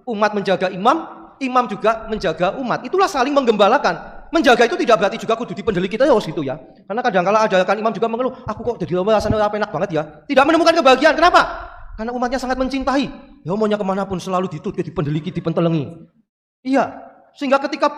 Umat menjaga imam, imam juga menjaga umat. Itulah saling menggembalakan. Menjaga itu tidak berarti juga kudu dipendeli kita ya gitu ya. Karena kadang-kala ada kan imam juga mengeluh, aku kok jadi rasanya enak banget ya. Tidak menemukan kebahagiaan. Kenapa? Karena umatnya sangat mencintai. Ya maunya kemanapun selalu ditutup, dipendeli, dipentelengi. Iya. Sehingga ketika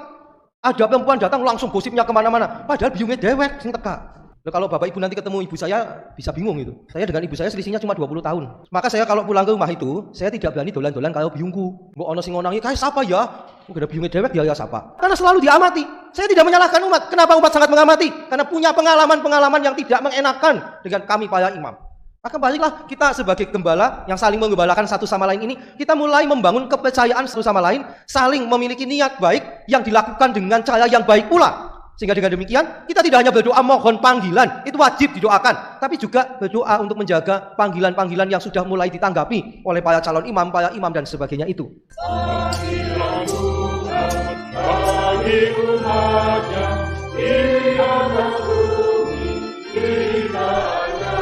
ada perempuan datang langsung gosipnya kemana-mana. Padahal biungnya dewek, sing teka. Nah, kalau bapak ibu nanti ketemu ibu saya bisa bingung itu. Saya dengan ibu saya selisihnya cuma 20 tahun. Maka saya kalau pulang ke rumah itu, saya tidak berani dolan-dolan kalau biungku. Mbok ono sing ngonangi, kayak siapa ya? Udah biungnya dewek ya siapa? Karena selalu diamati. Saya tidak menyalahkan umat. Kenapa umat sangat mengamati? Karena punya pengalaman-pengalaman yang tidak mengenakan dengan kami para imam. Maka baliklah kita sebagai gembala yang saling menggembalakan satu sama lain ini, kita mulai membangun kepercayaan satu sama lain, saling memiliki niat baik yang dilakukan dengan cara yang baik pula. Sehingga dengan demikian, kita tidak hanya berdoa mohon panggilan, itu wajib didoakan, tapi juga berdoa untuk menjaga panggilan-panggilan yang sudah mulai ditanggapi oleh para calon imam, para imam dan sebagainya itu. Panggilan Tuhan bagi umatnya, di atas bumi kitanya,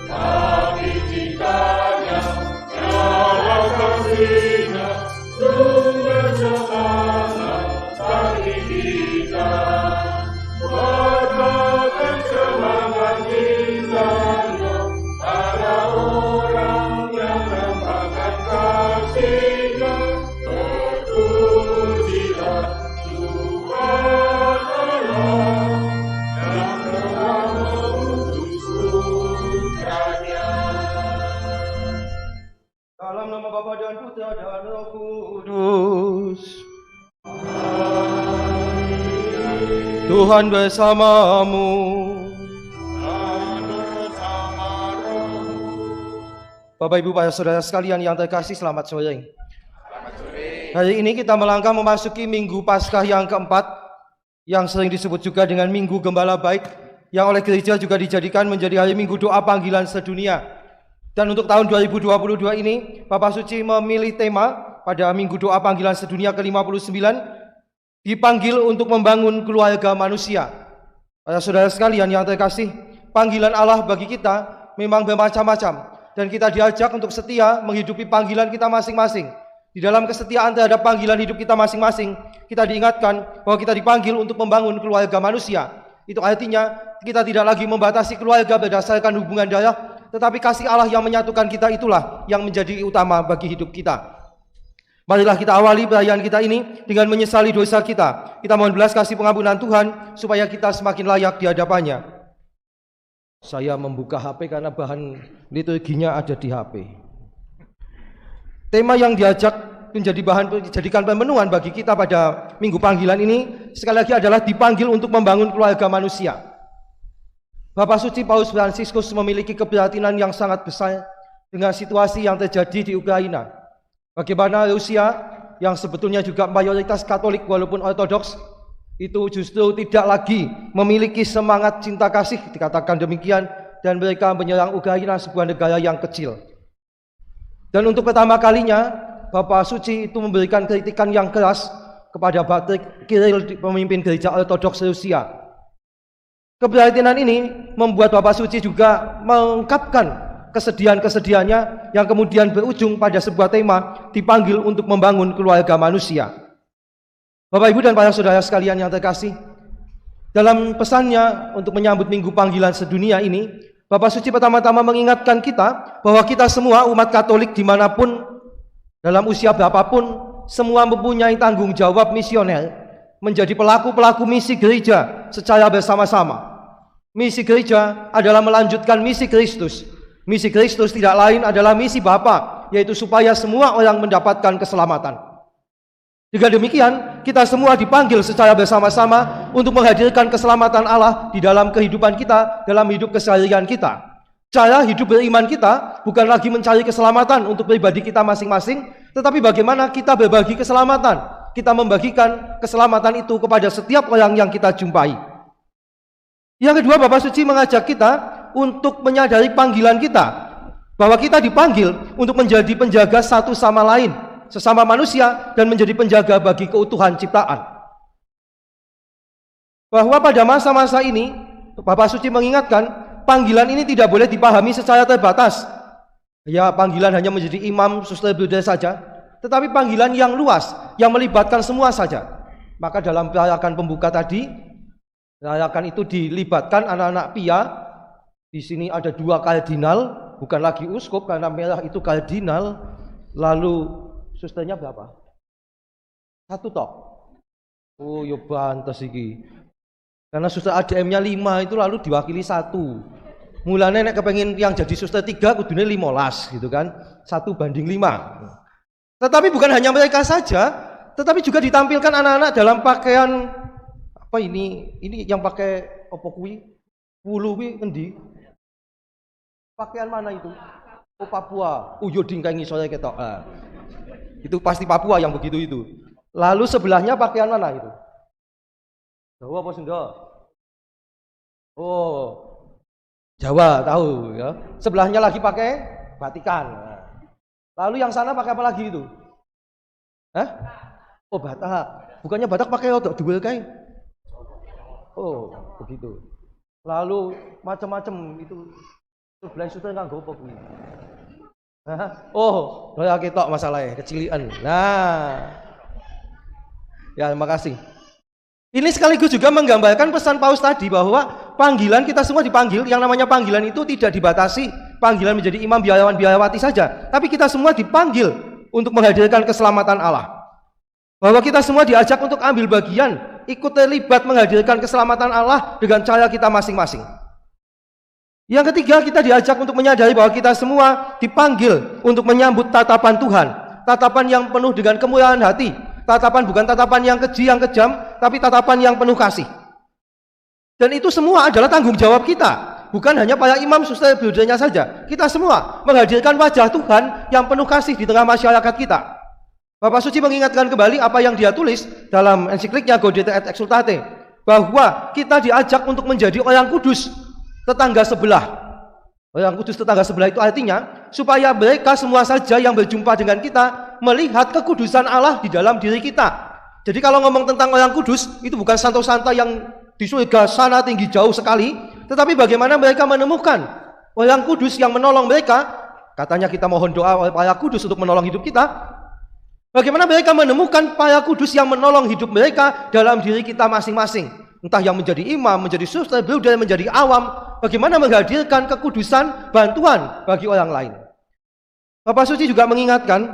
bagi cintanya, cara kasihnya, sumber semangat bagi kita. Katakan semangat cintanya pada orang yang nampakkan kasihnya. Terpujilah Tuhan Allah yang telah mengutus putranya. Dalam nama Bapa dan Putra dan Roh Kudus. Tuhan bersamamu. Bapak Ibu para saudara sekalian yang terkasih, selamat sore. Hari ini kita melangkah memasuki Minggu Paskah yang keempat, yang sering disebut juga dengan Minggu Gembala Baik, yang oleh gereja juga dijadikan menjadi hari Minggu doa panggilan sedunia. Dan untuk tahun 2022 ini, Bapak Suci memilih tema pada Minggu doa panggilan sedunia ke-59, dipanggil untuk membangun keluarga manusia. Para saudara sekalian yang terkasih, panggilan Allah bagi kita memang bermacam-macam, dan kita diajak untuk setia menghidupi panggilan kita masing-masing. Di dalam kesetiaan terhadap panggilan hidup kita masing-masing, kita diingatkan bahwa kita dipanggil untuk membangun keluarga manusia. Itu artinya kita tidak lagi membatasi keluarga berdasarkan hubungan darah, tetapi kasih Allah yang menyatukan kita itulah yang menjadi utama bagi hidup kita. Marilah kita awali perayaan kita ini dengan menyesali dosa kita. Kita mohon belas kasih pengampunan Tuhan supaya kita semakin layak di hadapannya. Saya membuka HP karena bahan liturginya ada di HP. Tema yang diajak dijadikan pemenuhan bagi kita pada Minggu Panggilan ini sekali lagi adalah dipanggil untuk membangun keluarga manusia. Bapak Suci Paus Fransiskus memiliki keprihatinan yang sangat besar dengan situasi yang terjadi di Ukraina. Bagaimana Rusia yang sebetulnya juga mayoritas Katolik walaupun Ortodoks itu justru tidak lagi memiliki semangat cinta kasih, dikatakan demikian, dan mereka menyerang Ukraina, sebuah negara yang kecil. Dan untuk pertama kalinya Bapak Suci itu memberikan kritikan yang keras kepada Patrik Kirill, pemimpin gereja Ortodoks Rusia. Keprihatinan ini membuat Bapak Suci juga mengungkapkan kesedihan-kesedihannya yang kemudian berujung pada sebuah tema dipanggil untuk membangun keluarga manusia. Bapak Ibu dan para saudara sekalian yang terkasih, dalam pesannya untuk menyambut Minggu Panggilan Sedunia ini, Bapak Suci pertama-tama mengingatkan kita bahwa kita semua umat Katolik dimanapun, dalam usia berapapun, semua mempunyai tanggung jawab misioner menjadi pelaku-pelaku misi gereja secara bersama-sama. Misi gereja adalah melanjutkan misi Kristus. Misi Kristus tidak lain adalah misi Bapa, yaitu supaya semua orang mendapatkan keselamatan. Dengan demikian, kita semua dipanggil secara bersama-sama untuk menghadirkan keselamatan Allah di dalam kehidupan kita, dalam hidup keseharian kita. Cara hidup beriman kita bukan lagi mencari keselamatan untuk pribadi kita masing-masing, tetapi bagaimana kita berbagi keselamatan. Kita membagikan keselamatan itu kepada setiap orang yang kita jumpai. Yang kedua, Bapak Suci mengajak kita untuk menyadari panggilan kita, bahwa kita dipanggil untuk menjadi penjaga satu sama lain, sesama manusia, dan menjadi penjaga bagi keutuhan ciptaan. Bahwa pada masa-masa ini, Bapak Suci mengingatkan, panggilan ini tidak boleh dipahami secara terbatas. Ya, panggilan hanya menjadi imam, suster, bruder saja. tetapi panggilan yang luas, yang melibatkan semua saja. Maka dalam pelayakan pembuka tadi, pelayakan itu dilibatkan anak-anak pia. Di sini ada 2 kardinal, bukan lagi uskup karena merah itu kardinal. Lalu susternya berapa? 1 tok. Oh, yo bantes iki. Karena suster ADM-nya 5 itu lalu diwakili 1. Mulanya nek kepengin yang jadi suster 3 kudune 15 gitu kan. 1:5. Tetapi bukan hanya mereka saja, tetapi juga ditampilkan anak-anak dalam pakaian apa ini? Ini yang pakai apa kuwi? Wulu kuwi endi? Pakaian mana itu? Oh, Papua. Oh, yo dingkai ngisore ketok. Itu pasti Papua yang begitu itu. Lalu sebelahnya pakaian mana itu? Jawa apa Sunda? Oh, Jawa tahu ya. Sebelahnya lagi pakai batikan. Lalu yang sana pakai apa lagi itu? Hah? Oh, Batak. Bukannya Batak pakai odok duel kae? Oh, begitu. Lalu macam-macam itu. Sebelah suster nganggo apa kuwi? Oh, kaya ketok masalahnya, kecilian. Nah. Ya, terima kasih. Ini sekaligus juga menggambarkan pesan Paus tadi bahwa panggilan kita semua dipanggil, yang namanya panggilan itu tidak dibatasi panggilan menjadi imam biayawan biayawati saja, tapi kita semua dipanggil untuk menghadirkan keselamatan Allah. Bahwa kita semua diajak untuk ambil bagian, ikut terlibat menghadirkan keselamatan Allah dengan cara kita masing-masing. Yang ketiga, kita diajak untuk menyadari bahwa kita semua dipanggil untuk menyambut tatapan Tuhan, tatapan yang penuh dengan kemurahan hati, tatapan bukan tatapan yang keji, yang kejam, tapi tatapan yang penuh kasih. Dan itu semua adalah tanggung jawab kita, bukan hanya para imam suster brothernya saja. Kita semua menghadirkan wajah Tuhan yang penuh kasih di tengah masyarakat kita. Bapak Suci mengingatkan kembali apa yang dia tulis dalam ensikliknya Gaudete et Exsultate, bahwa kita diajak untuk menjadi orang kudus tetangga sebelah. Orang kudus tetangga sebelah itu artinya supaya mereka semua saja yang berjumpa dengan kita melihat kekudusan Allah di dalam diri kita. Jadi kalau ngomong tentang orang kudus, itu bukan santo-santa yang di surga sana tinggi jauh sekali, tetapi bagaimana mereka menemukan orang kudus yang menolong mereka. Katanya kita mohon doa oleh para kudus untuk menolong hidup kita. Bagaimana mereka menemukan para kudus yang menolong hidup mereka dalam diri kita masing-masing. Entah yang menjadi imam, menjadi suster, brother, menjadi awam, bagaimana menghadirkan kekudusan, bantuan bagi orang lain. Bapak Suci juga mengingatkan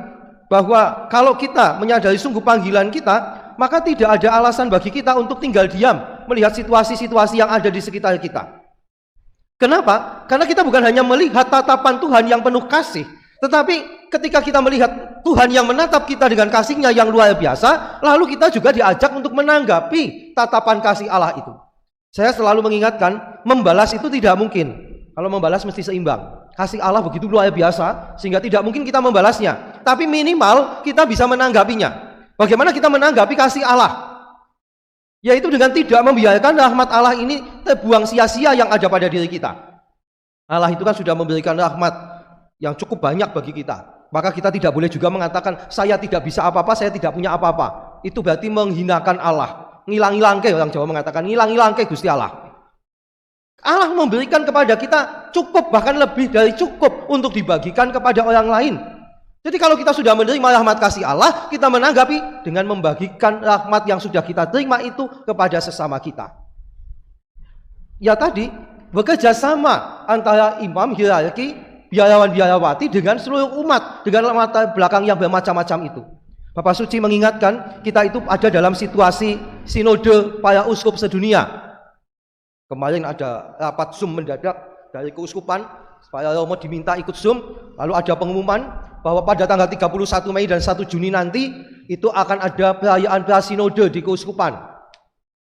bahwa kalau kita menyadari sungguh panggilan kita, maka tidak ada alasan bagi kita untuk tinggal diam melihat situasi-situasi yang ada di sekitar kita. Kenapa? Karena kita bukan hanya melihat tatapan Tuhan yang penuh kasih, tetapi ketika kita melihat Tuhan yang menatap kita dengan kasih-Nya yang luar biasa, lalu kita juga diajak untuk menanggapi tatapan kasih Allah itu. Saya selalu mengingatkan, membalas itu tidak mungkin. Kalau membalas mesti seimbang. Kasih Allah begitu luar biasa sehingga tidak mungkin kita membalasnya. Tapi minimal kita bisa menanggapinya. Bagaimana kita menanggapi kasih Allah? Yaitu dengan tidak membiarkan rahmat Allah ini terbuang sia-sia yang ada pada diri kita. Allah itu kan sudah memberikan rahmat yang cukup banyak bagi kita. Maka kita tidak boleh juga mengatakan saya tidak bisa apa-apa, saya tidak punya apa-apa. Itu berarti menghinakan Allah. Ngilang-ngilangke, orang Jawa mengatakan ngilang-ngilangke Gusti Allah. Allah memberikan kepada kita cukup, bahkan lebih dari cukup untuk dibagikan kepada orang lain. Jadi kalau kita sudah menerima rahmat kasih Allah, kita menanggapi dengan membagikan rahmat yang sudah kita terima itu kepada sesama kita. Ya tadi, bekerja sama antara imam, hierarki, biarawan-biarawati dengan seluruh umat, dengan latar belakang yang bermacam-macam itu. Bapak Suci mengingatkan kita itu ada dalam situasi sinode para uskup sedunia. Kemarin ada rapat Zoom mendadak dari keuskupan, supaya Romo diminta ikut Zoom. Lalu ada pengumuman bahwa pada tanggal 31 Mei dan 1 Juni nanti itu akan ada perayaan prasinode di keuskupan.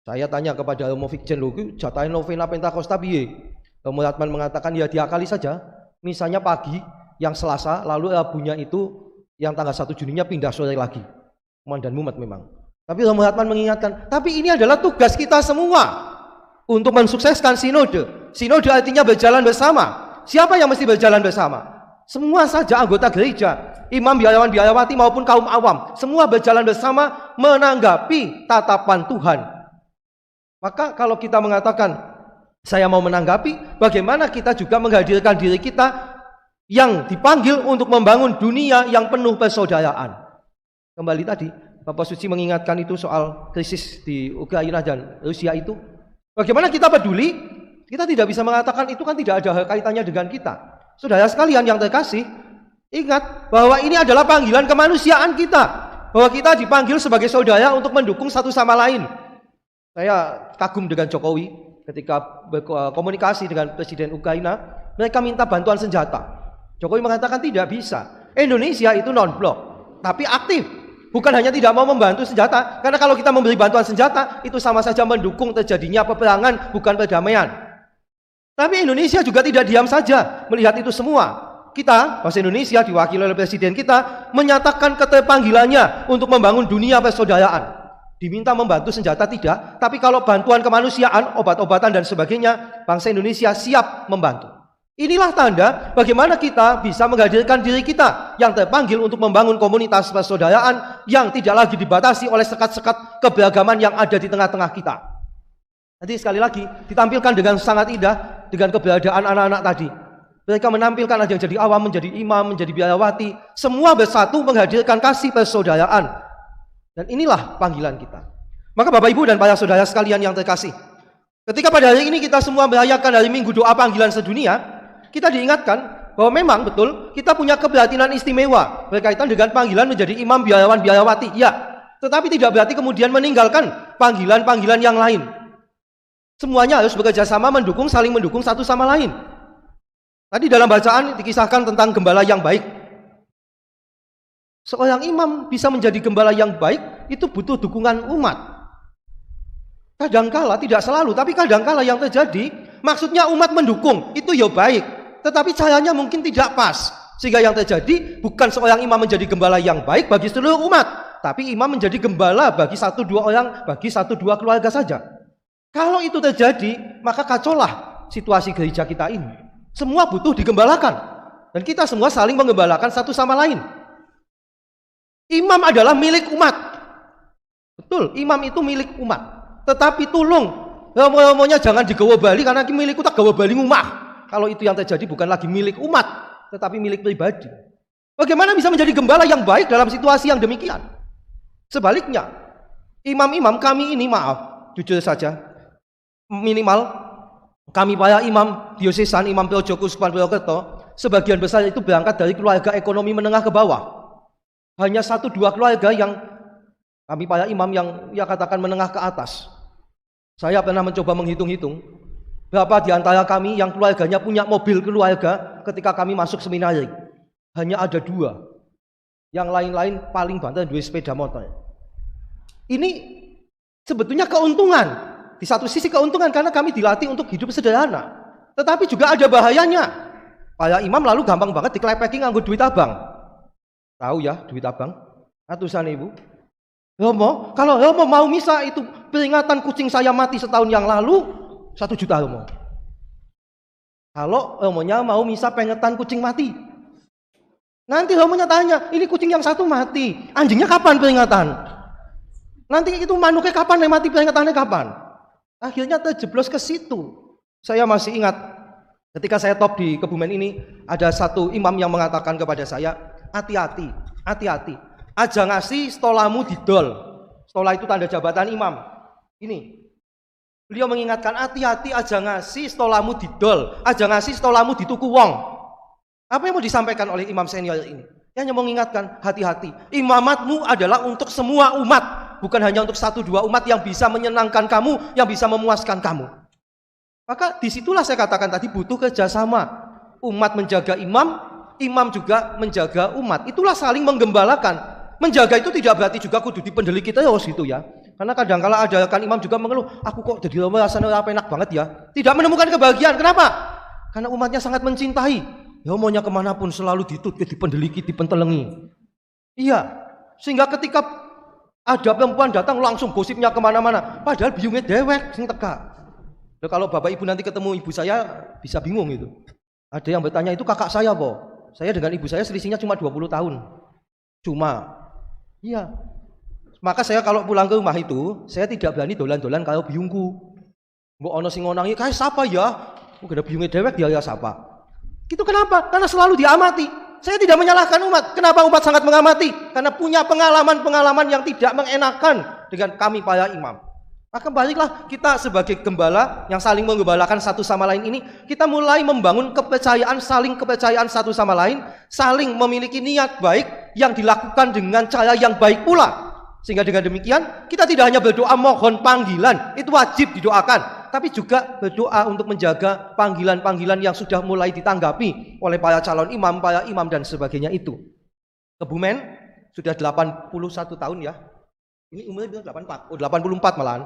Saya tanya kepada Romo Vikjen, loh jatahin novena Pentakosta piye? Romo Ratman mengatakan ya diakali saja. Misalnya pagi yang Selasa, lalu Rabunya itu yang tanggal 1 Juninya pindah sore lagi. Dan mumet memang. Tapi Romo Ratman mengingatkan, tapi ini adalah tugas kita semua untuk mensukseskan sinode. Sinode artinya berjalan bersama. Siapa yang mesti berjalan bersama? Semua saja anggota gereja, imam, biarawan, biarawati maupun kaum awam, semua berjalan bersama menanggapi tatapan Tuhan. Maka kalau kita mengatakan saya mau menanggapi, bagaimana kita juga menghadirkan diri kita yang dipanggil untuk membangun dunia yang penuh persaudaraan. Kembali tadi, Bapak Suci mengingatkan itu soal krisis di Ukraina dan Rusia itu. Bagaimana kita peduli? Kita tidak bisa mengatakan itu kan tidak ada kaitannya dengan kita. Saudara sekalian yang terkasih, ingat bahwa ini adalah panggilan kemanusiaan kita. Bahwa kita dipanggil sebagai saudara untuk mendukung satu sama lain. Saya kagum dengan Jokowi ketika berkomunikasi dengan Presiden Ukraina. Mereka minta bantuan senjata. Jokowi mengatakan tidak bisa. Indonesia itu non-blok, tapi aktif. Bukan hanya tidak mau membantu senjata, karena kalau kita memberi bantuan senjata, itu sama saja mendukung terjadinya peperangan, bukan perdamaian. Tapi Indonesia juga tidak diam saja melihat itu semua. Kita, bangsa Indonesia diwakili oleh Presiden kita, menyatakan keterpanggilannya untuk membangun dunia persaudaraan. Diminta membantu senjata tidak, tapi kalau bantuan kemanusiaan, obat-obatan dan sebagainya, bangsa Indonesia siap membantu. Inilah tanda bagaimana kita bisa menghadirkan diri kita yang terpanggil untuk membangun komunitas persaudaraan yang tidak lagi dibatasi oleh sekat-sekat keberagaman yang ada di tengah-tengah kita. Nanti sekali lagi ditampilkan dengan sangat indah dengan keberadaan anak-anak tadi. Mereka menampilkan ada yang jadi awam, menjadi imam, menjadi biarawati, semua bersatu menghadirkan kasih persaudaraan. Dan inilah panggilan kita. Maka Bapak Ibu dan para saudara sekalian yang terkasih, ketika pada hari ini kita semua merayakan hari Minggu doa panggilan sedunia, kita diingatkan bahwa memang betul kita punya keprihatinan istimewa berkaitan dengan panggilan menjadi imam, biarawan, biarawati. Ya, tetapi tidak berarti kemudian meninggalkan panggilan-panggilan yang lain. Semuanya harus bekerja sama, mendukung, saling mendukung satu sama lain. Tadi dalam bacaan dikisahkan tentang gembala yang baik. Seorang imam bisa menjadi gembala yang baik itu butuh dukungan umat. Kadangkala, tidak selalu, tapi kadangkala yang terjadi, maksudnya umat mendukung, itu ya baik. Tetapi caranya mungkin tidak pas. Sehingga yang terjadi, bukan seorang imam menjadi gembala yang baik bagi seluruh umat, tapi imam menjadi gembala bagi 1-2 orang, bagi 1-2 keluarga saja. Kalau itu terjadi, maka kacaulah situasi gereja kita ini. Semua butuh digembalakan. Dan kita semua saling menggembalakan satu sama lain. Imam adalah milik umat. Betul, imam itu milik umat. Tetapi tolong, romo-romonya jangan digawa bali karena milikku tak gawa bali ngumah. Kalau itu yang terjadi bukan lagi milik umat, tetapi milik pribadi. Bagaimana bisa menjadi gembala yang baik dalam situasi yang demikian? Sebaliknya, imam-imam kami ini, maaf, jujur saja, minimal kami para imam diosesan, imam Projo Kuskupan Purwokerto, sebagian besar itu berangkat dari keluarga ekonomi menengah ke bawah. Hanya 1-2 keluarga yang kami para imam yang ya katakan menengah ke atas. Saya pernah mencoba menghitung-hitung berapa di antara kami yang keluarganya punya mobil keluarga ketika kami masuk seminari. Hanya ada 2. Yang lain-lain paling banter duwe sepeda motor. Ini sebetulnya keuntungan. Di satu sisi keuntungan karena kami dilatih untuk hidup sederhana. Tetapi juga ada bahayanya. Para imam lalu gampang banget diklepeki nganggo duit abang. Tahu ya duit abang? Ratusan ribu. Romo, kalau Romo mau misa itu peringatan kucing saya mati setahun yang lalu 1 juta Romo. Kalau Romonya mau misa pengetan kucing mati, nanti Romonya tanya, ini kucing yang satu mati, anjingnya kapan peringatan? Nanti itu manuknya kapan mati, peringatannya kapan? Akhirnya terjeblos ke situ. Saya masih ingat ketika saya top di Kebumen ini, ada satu imam yang mengatakan kepada saya, hati-hati, hati-hati. Aja ngasih stolamu didol. Stola itu tanda jabatan imam. Ini. Beliau mengingatkan hati-hati aja ngasih stolamu didol. Aja ngasih stolamu dituku wong. Apa yang mau disampaikan oleh imam senior ini? Dia hanya mengingatkan hati-hati. Imamatmu adalah untuk semua umat. Bukan hanya untuk 1-2 umat yang bisa menyenangkan kamu, yang bisa memuaskan kamu. Maka disitulah saya katakan tadi butuh kerjasama. Umat menjaga imam, imam juga menjaga umat. Itulah saling menggembalakan. Menjaga itu tidak berarti juga kudu dipendeli kita terus gitu ya. Karena kadang-kala ada kan imam juga mengeluh, aku kok jadi romo rasanya enak banget ya. Tidak menemukan kebahagiaan. Kenapa? Karena umatnya sangat mencintai. Romonya kemanapun selalu ditutup, dipendeliki, dipentelengi. Iya. Sehingga ketika ada perempuan datang langsung gosipnya kemana-mana. Padahal biungnya dewek sing teka. Loh, kalau bapak ibu nanti ketemu ibu saya bisa bingung itu. Ada yang bertanya itu kakak saya po. Saya dengan ibu saya selisihnya cuma 20 tahun. Cuma. Iya. Maka saya kalau pulang ke rumah itu, saya tidak berani dolan-dolan kalau biungku. Mbok ono sing ngonangi, "Kae siapa ya?" Kok ada biungnya dewek dia ya siapa? Itu kenapa? Karena selalu diamati. Saya tidak menyalahkan umat. Kenapa umat sangat mengamati? Karena punya pengalaman-pengalaman yang tidak mengenakan dengan kami para imam. Maka baliklah kita sebagai gembala yang saling menggembalakan satu sama lain ini, kita mulai membangun kepercayaan, saling kepercayaan satu sama lain, saling memiliki niat baik yang dilakukan dengan cara yang baik pula. Sehingga dengan demikian kita tidak hanya berdoa mohon panggilan, itu wajib didoakan, tapi juga berdoa untuk menjaga panggilan-panggilan yang sudah mulai ditanggapi oleh para calon imam, para imam dan sebagainya itu. Kebumen sudah 81 tahun ya. Ini umurnya 84, 84 malahan.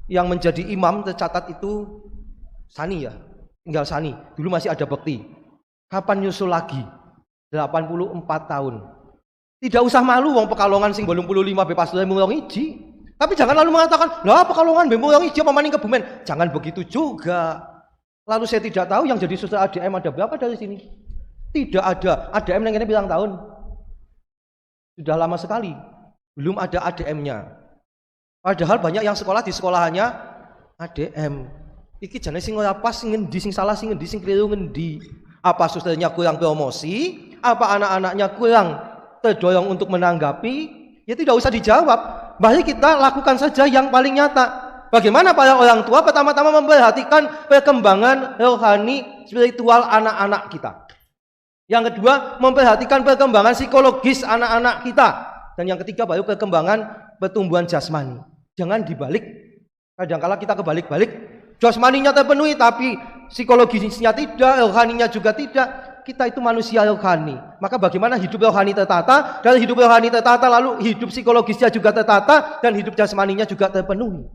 Yang menjadi imam tercatat itu Sani ya, tinggal Sani. Dulu masih ada Bekti. Kapan nyusul lagi? 84 tahun. Tidak usah malu wong Pekalongan sing 85 bebas dari mung iji. Tapi jangan lalu mengatakan, "Lah Pekalongan bemo yang iji apa maning Kebumen?" Jangan begitu juga. Lalu saya tidak tahu yang jadi saudara ADM ada berapa dari sini? Tidak ada. ADM yang ini bilang tahun. Sudah lama sekali. Belum ada ADM-nya. Padahal banyak yang sekolah di sekolahannya ADM. Iki jane sing ora pas, sing ngendi sing salah, sing ngendi sing keliru ngendi. Apa susternya kurang promosi? Apa anak-anaknya kurang terdorong untuk menanggapi? Ya tidak usah dijawab. Mari kita lakukan saja yang paling nyata. Bagaimana para orang tua pertama-tama memperhatikan perkembangan rohani spiritual anak-anak kita. Yang kedua, memperhatikan perkembangan psikologis anak-anak kita. Dan yang ketiga baru perkembangan pertumbuhan jasmani. Jangan dibalik. Kadang-kala kita kebalik-balik. Jasmaninya terpenuhi tapi psikologisnya tidak, rohaninya juga tidak. Kita itu manusia rohani. Maka bagaimana hidup rohani tertata? Dari hidup rohani tertata lalu hidup psikologisnya juga tertata dan hidup jasmaninya juga terpenuhi.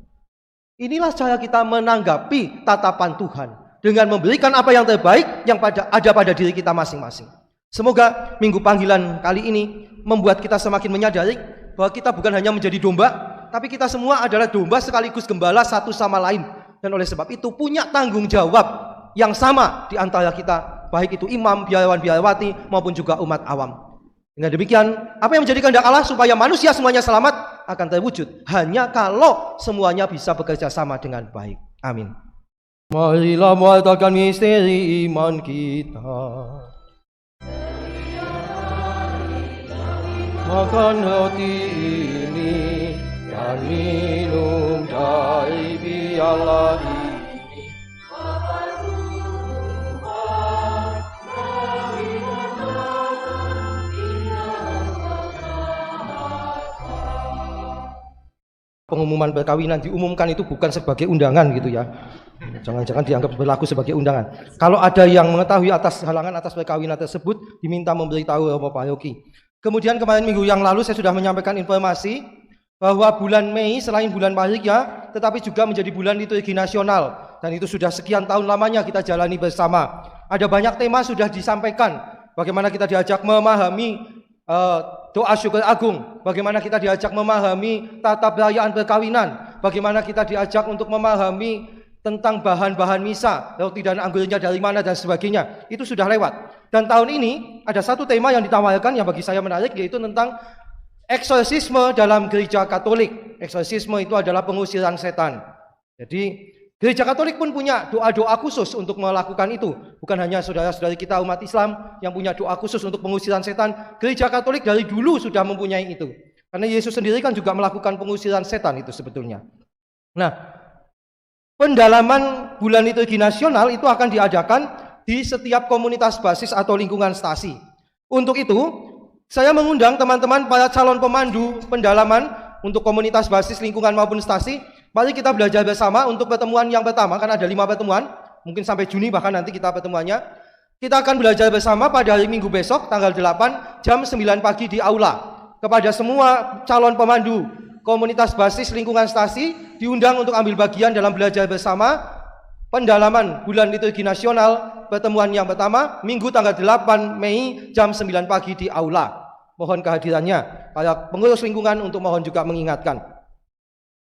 Inilah cara kita menanggapi tatapan Tuhan dengan memberikan apa yang terbaik yang ada pada diri kita masing-masing. Semoga minggu panggilan kali ini membuat kita semakin menyadari bahwa kita bukan hanya menjadi domba, tapi kita semua adalah domba sekaligus gembala satu sama lain. Dan oleh sebab itu punya tanggung jawab yang sama di antara kita, baik itu imam, biarawan, biarawati maupun juga umat awam. Dengan demikian, apa yang menjadi kehendak Allah supaya manusia semuanya selamat akan terwujud hanya kalau semuanya bisa bekerja sama dengan baik. Amin. Marilah mewartakan misteri iman kita. Makan roti ini dan minum dari piala ini. Pengumuman perkawinan diumumkan itu bukan sebagai undangan gitu ya. Jangan-jangan dianggap berlaku sebagai undangan. Kalau ada yang mengetahui atas halangan atas perkawinan tersebut, diminta memberitahu Bapak Paroki. Kemudian kemarin minggu yang lalu saya sudah menyampaikan informasi bahwa bulan Mei selain bulan Pahrikya, tetapi juga menjadi bulan liturgi nasional. Dan itu sudah sekian tahun lamanya kita jalani bersama. Ada banyak tema sudah disampaikan. Bagaimana kita diajak memahami doa syukur agung, bagaimana kita diajak memahami tata perayaan perkawinan, bagaimana kita diajak untuk memahami tentang bahan-bahan misa, roti dan anggurnya dari mana dan sebagainya. Itu sudah lewat. Dan tahun ini ada satu tema yang ditawarkan yang bagi saya menarik, yaitu tentang eksorsisme dalam gereja Katolik. Eksorsisme itu adalah pengusiran setan. Jadi gereja Katolik pun punya doa-doa khusus untuk melakukan itu. Bukan hanya saudara-saudari kita umat Islam yang punya doa khusus untuk pengusiran setan. Gereja Katolik dari dulu sudah mempunyai itu. Karena Yesus sendiri kan juga melakukan pengusiran setan itu sebetulnya. Nah, pendalaman bulan liturgi nasional itu akan diadakan di setiap komunitas basis atau lingkungan stasi. Untuk itu, saya mengundang teman-teman para calon pemandu pendalaman untuk komunitas basis lingkungan maupun stasi. Mari kita belajar bersama untuk pertemuan yang pertama, karena ada 5 pertemuan, mungkin sampai Juni bahkan nanti kita pertemuannya. Kita akan belajar bersama pada hari Minggu besok, tanggal 8, jam 9 pagi di aula. Kepada semua calon pemandu komunitas basis lingkungan stasi, diundang untuk ambil bagian dalam belajar bersama pendalaman bulan liturgi nasional, pertemuan yang pertama, Minggu tanggal 8 Mei, jam 9 pagi di aula. Mohon kehadirannya, para pengurus lingkungan untuk mohon juga mengingatkan.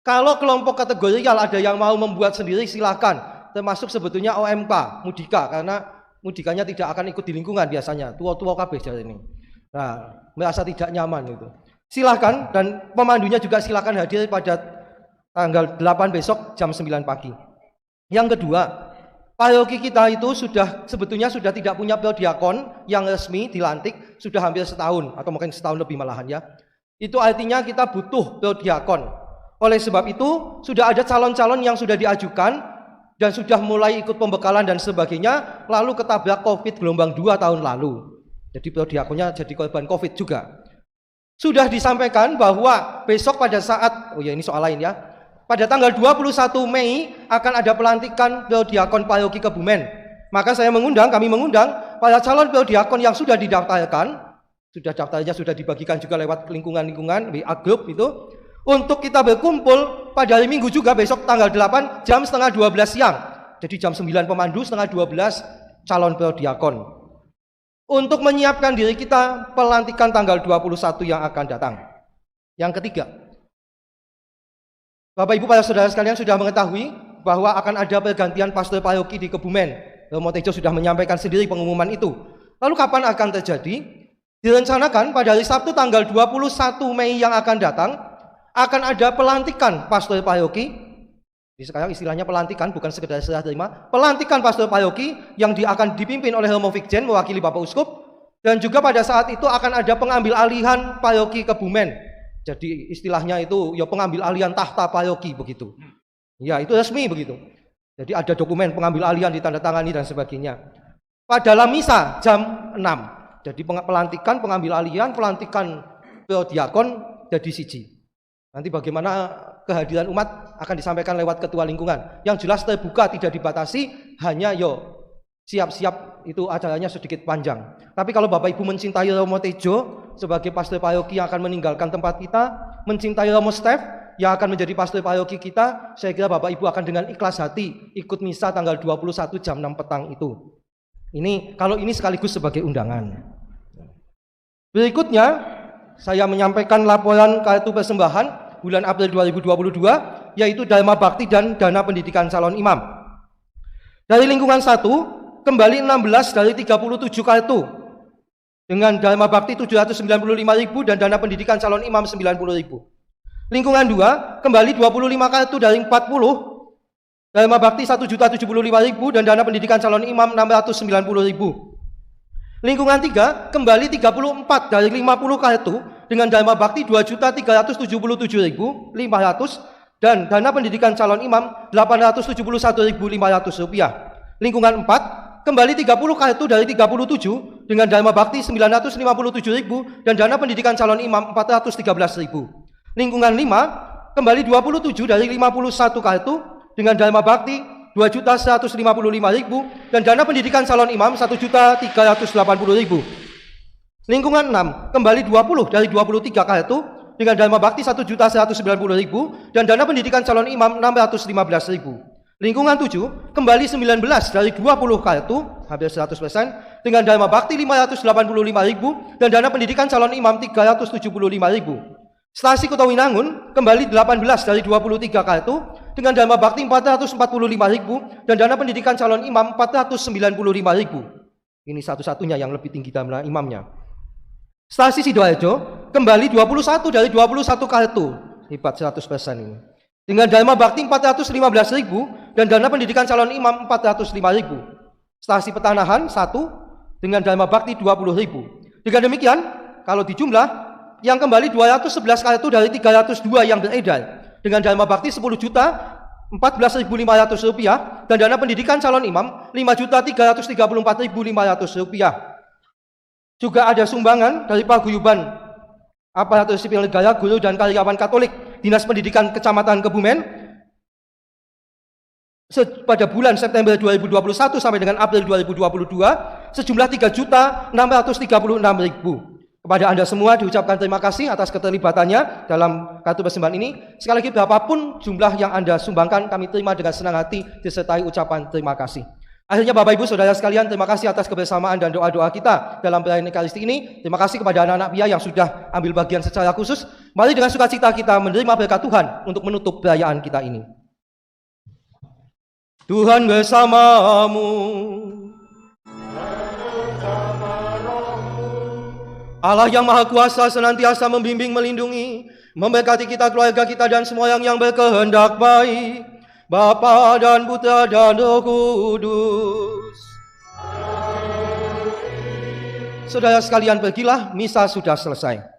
Kalau kelompok kategorial ada yang mau membuat sendiri silakan, termasuk sebetulnya OMK, Mudika, karena Mudikanya tidak akan ikut di lingkungan biasanya, tua-tua kabeh jare ini. Nah, merasa tidak nyaman itu. Silakan, dan pemandunya juga silakan hadir pada tanggal 8 besok jam 9 pagi. Yang kedua, paroki kita itu sebetulnya sudah tidak punya prodiakon yang resmi dilantik sudah hampir setahun atau mungkin setahun lebih malahan ya. Itu artinya kita butuh prodiakon. Oleh sebab itu sudah ada calon-calon yang sudah diajukan dan sudah mulai ikut pembekalan dan sebagainya, lalu ketabrak COVID gelombang 2 tahun lalu. Jadi prodiakonnya jadi korban COVID juga. Sudah disampaikan bahwa besok pada saat, ini soal lain ya, pada tanggal 21 Mei akan ada pelantikan prodiakon paroki Kebumen. Maka kami mengundang para calon prodiakon yang sudah didaftarkan, daftarnya sudah dibagikan juga lewat lingkungan-lingkungan, WA group itu, untuk kita berkumpul pada hari Minggu juga besok tanggal 8 jam setengah 12 siang. Jadi jam 9 pemandu, setengah 12 calon prodiakon. Untuk menyiapkan diri kita pelantikan tanggal 21 yang akan datang. Yang ketiga, Bapak Ibu para saudara sekalian sudah mengetahui bahwa akan ada pergantian pastor paroki di Kebumen. Romo Tejo sudah menyampaikan sendiri pengumuman itu. Lalu kapan akan terjadi? Direncanakan pada hari Sabtu tanggal 21 Mei yang akan datang akan ada pelantikan pastor paroki. Jadi sekarang istilahnya pelantikan, bukan sekedar serah terima. Pelantikan pastor paroki yang akan dipimpin oleh Romo Vikjen mewakili Bapak Uskup. Dan juga pada saat itu akan ada pengambil alihan paroki Kebumen. Jadi istilahnya itu ya pengambil alihan tahta paroki begitu. Ya itu resmi begitu. Jadi ada dokumen pengambil alihan ditandatangani dan sebagainya. Pada dalam misa jam 6. Jadi pelantikan, pengambil alihan, pelantikan prodiakon jadi siji. Nanti bagaimana kehadiran umat akan disampaikan lewat ketua lingkungan. Yang jelas terbuka, tidak dibatasi, hanya siap-siap itu acaranya sedikit panjang. Tapi kalau Bapak Ibu mencintai Romo Tejo sebagai pastor paroki yang akan meninggalkan tempat kita, mencintai Romo Stef yang akan menjadi pastor paroki kita, saya kira Bapak Ibu akan dengan ikhlas hati ikut misa tanggal 21 jam 6 petang itu. Kalau ini sekaligus sebagai undangan. Berikutnya, saya menyampaikan laporan kartu persembahan bulan April 2022, yaitu Dharma Bakti dan Dana Pendidikan Calon Imam. Dari lingkungan 1, kembali 16 dari 37 kartu. Dengan Dharma Bakti 795.000 dan Dana Pendidikan Calon Imam 90.000. Lingkungan 2, kembali 25 kartu dari 40. Dharma Bakti 1.075.000 dan Dana Pendidikan Calon Imam 690.000. Lingkungan 3, kembali 34 dari 50 kartu dengan Dharma Bakti 2.377.500 dan Dana Pendidikan Calon Imam 871.500 rupiah. Lingkungan 4, kembali 30 kartu dari 37 dengan Dharma Bakti 957.000 dan Dana Pendidikan Calon Imam 413.000. Lingkungan 5, kembali 27 dari 51 kartu dengan Dharma Bakti 2.155.000 dan Dana Pendidikan Calon Imam 1.380.000. Lingkungan 6, kembali 20 dari 23 kartu dengan Dharma Bakti 1.190.000 dan Dana Pendidikan Calon Imam 615.000. Lingkungan 7, kembali 19 dari 20 kartu, hampir 100%, dengan Dharma Bakti 585.000 dan Dana Pendidikan Calon Imam 375.000. Stasi Kutawinangun, kembali 18 dari 23 kartu, dengan Dharma Bakti 445.000 dan Dana Pendidikan Calon Imam 495.000. Ini satu-satunya yang lebih tinggi Dana imamnya. Stasi Sidoarjo, kembali 21 dari 21 kartu, hebat 100% ini. Dengan Dharma Bakti 415.000 dan Dana Pendidikan Calon Imam 405.000. Stasi Petanahan 1 dengan Dharma Bakti 20.000. Dengan demikian, kalau dijumlah, yang kembali 211 kartu dari 302 yang beredar dengan Dharma Bakti 10 juta 14.500 rupiah dan Dana Pendidikan Calon Imam 5.334.500 rupiah. Juga ada sumbangan dari paguyuban aparatur sipil negara, guru dan karyawan Katolik Dinas Pendidikan Kecamatan Kebumen pada bulan September 2021 sampai dengan April 2022 sejumlah 3.636.000. Kepada Anda semua diucapkan terima kasih atas keterlibatannya dalam kartu persembahan ini. Sekali lagi berapapun jumlah yang Anda sumbangkan, kami terima dengan senang hati disertai ucapan terima kasih. Akhirnya Bapak Ibu Saudara sekalian, terima kasih atas kebersamaan dan doa-doa kita dalam perayaan Ekaristi ini. Terima kasih kepada anak-anak Pia yang sudah ambil bagian secara khusus. Mari dengan sukacita kita menerima berkat Tuhan untuk menutup perayaan kita ini. Tuhan bersamamu. Allah yang Maha Kuasa senantiasa membimbing, melindungi, memberkati kita, keluarga kita, dan semua yang berkehendak baik. Bapa dan Putra dan Roh Kudus. Saudara sekalian, pergilah, misa sudah selesai.